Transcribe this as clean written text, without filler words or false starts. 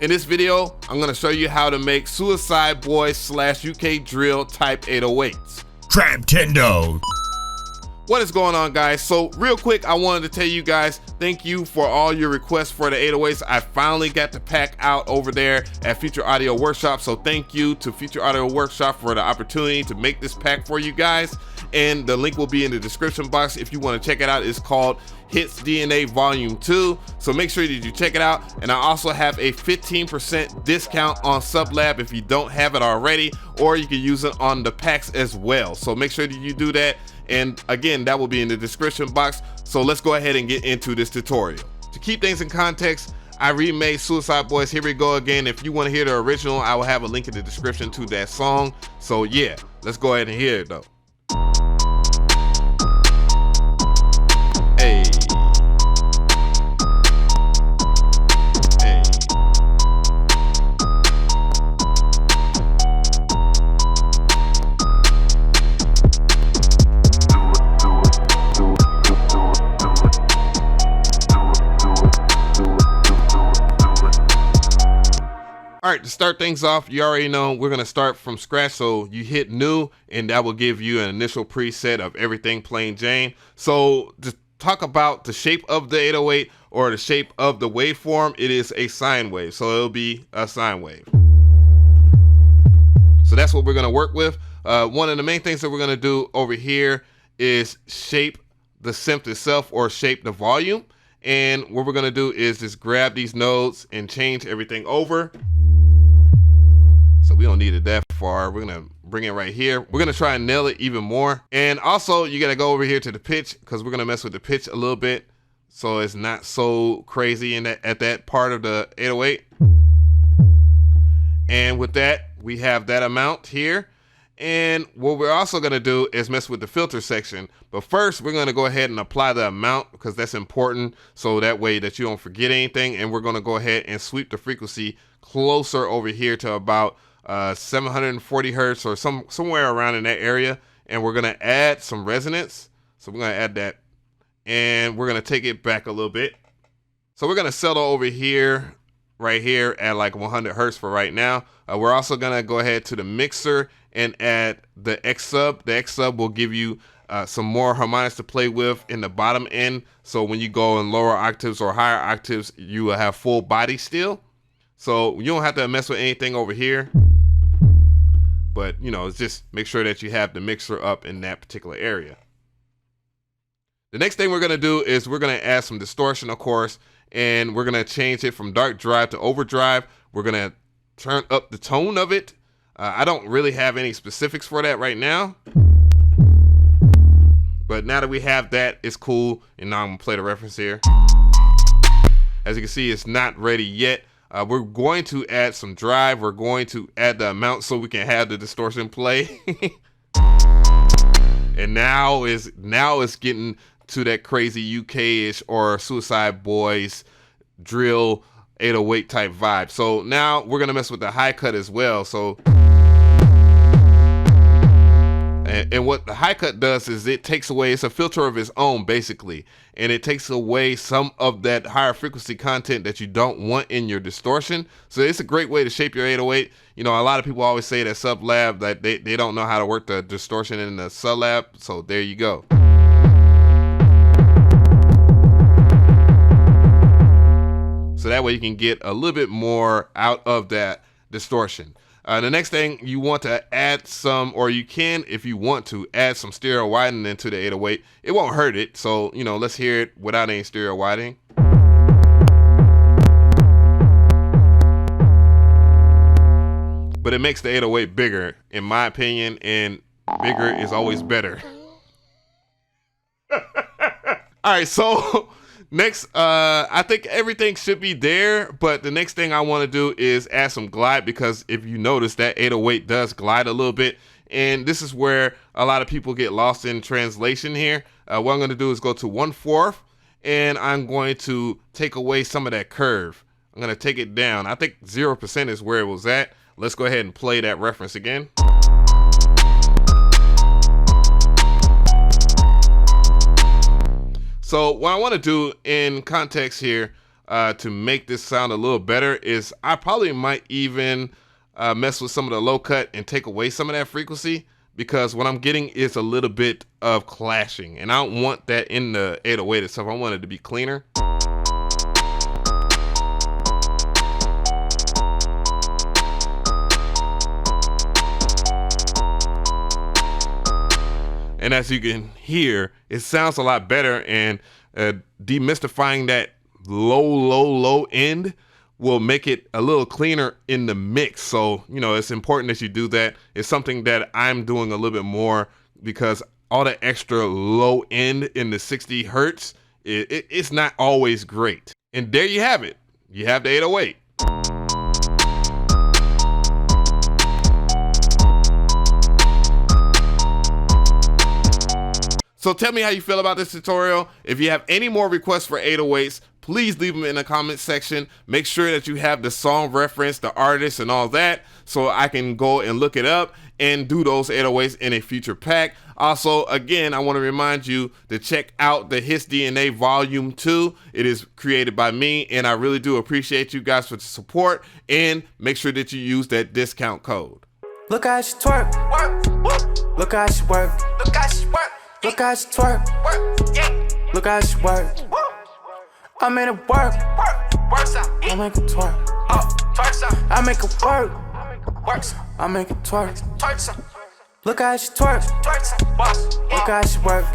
In this video, I'm gonna show you how to make uicideBoy / UK drill type 808s. Trap Tendo. What is going on, guys? So real quick, I wanted to tell you guys, thank you for all your requests for the 808s. I finally got the pack out over there at Future Audio Workshop. So thank you to Future Audio Workshop for the opportunity to make this pack for you guys. And the link will be in the description box if you want to check it out. It's called Hits DNA Volume 2. So make sure that you check it out. And I also have a 15% discount on Sublab if you don't have it already, or you can use it on the packs as well. So make sure that you do that. And again, that will be in the description box. So let's go ahead and get into this tutorial. To keep things in context, I remade uicideBoy. Here we go again. If you want to hear the original, I will have a link in the description to that song. So yeah, let's go ahead and hear it though. Hey. Hey. All right, to start things off, you already know we're gonna start from scratch. So you hit new and that will give you an initial preset of everything plain Jane. So to talk about the shape of the 808 or the shape of the waveform, it is a sine wave. So it'll be a sine wave. So that's what we're gonna work with. One of the main things that we're gonna do over here is shape the synth itself or shape the volume. And what we're gonna do is just grab these nodes and change everything over. So we don't need it that far. We're gonna bring it right here. We're gonna try and nail it even more. And also you gotta go over here to the pitch because we're gonna mess with the pitch a little bit so it's not so crazy in that, at that part of the 808. And with that, we have that amount here. And what we're also gonna do is mess with the filter section. But first, we're gonna go ahead and apply the amount because that's important. So that way that you don't forget anything. And we're gonna go ahead and sweep the frequency closer over here to about 740 hertz or somewhere around in that area. And we're gonna add some resonance. So we're gonna add that. And we're gonna take it back a little bit. So we're gonna settle over here, right here at like 100 hertz for right now. We're also gonna go ahead to the mixer and add the X sub. The X sub will give you some more harmonics to play with in the bottom end. So when you go in lower octaves or higher octaves, you will have full body still. So you don't have to mess with anything over here. But you know, it's just make sure that you have the mixer up in that particular area. The next thing we're gonna do is we're gonna add some distortion, of course, and we're gonna change it from dark drive to overdrive. We're gonna turn up the tone of it. I don't really have any specifics for that right now. But now that we have that, it's cool. And now I'm gonna play the reference here. As you can see, it's not ready yet. We're going to add some drive. We're going to add the amount so we can have the distortion play. And now it's getting to that crazy UK-ish or uicideBoy's drill 808 type vibe. So now we're gonna mess with the high cut as well. So and what the high cut does is it takes away, it's a filter of its own basically, and it takes away some of that higher frequency content that you don't want in your distortion. So it's a great way to shape your 808. You know, a lot of people always say that Sublab, that they don't know how to work the distortion in the Sublab. So there you go. So that way you can get a little bit more out of that distortion. The next thing, you want to add some, or you can, if you want to, add some stereo widening into the 808. It won't hurt it. So, you know, let's hear it without any stereo widening. But it makes the 808 bigger, in my opinion, and bigger is always better. All right, so next, I think everything should be there, but the next thing I want to do is add some glide, because if you notice that 808 does glide a little bit, and this is where a lot of people get lost in translation here. What I'm going to do is go to 1/4, and I'm going to take away some of that curve. I'm going to take it down. I think 0% is where it was at. Let's go ahead and play that reference again. So what I want to do in context here, to make this sound a little better is I probably might even mess with some of the low cut and take away some of that frequency, because what I'm getting is a little bit of clashing, and I don't want that in the 808 itself. I want it to be cleaner. And as you can hear, it sounds a lot better, and demystifying that low end will make it a little cleaner in the mix. So, you know, it's important that you do that. It's something that I'm doing a little bit more, because all the extra low end in the 60 hertz, it's not always great. And there you have it. You have the 808. So tell me how you feel about this tutorial. If you have any more requests for 808s, please leave them in the comment section. Make sure that you have the song reference, the artist, and all that, so I can go and look it up and do those 808s in a future pack. Also, again, I want to remind you to check out the His DNA Volume 2. It is created by me, and I really do appreciate you guys for the support, and make sure that you use that discount code. Look how she twerk, work. Look how she work. Look how she work. Look how she twerk, work. Yeah. Look how she work. I made it work. I make it twerk. I make it work. I make it twerk. Look how she twerk. Look how she work.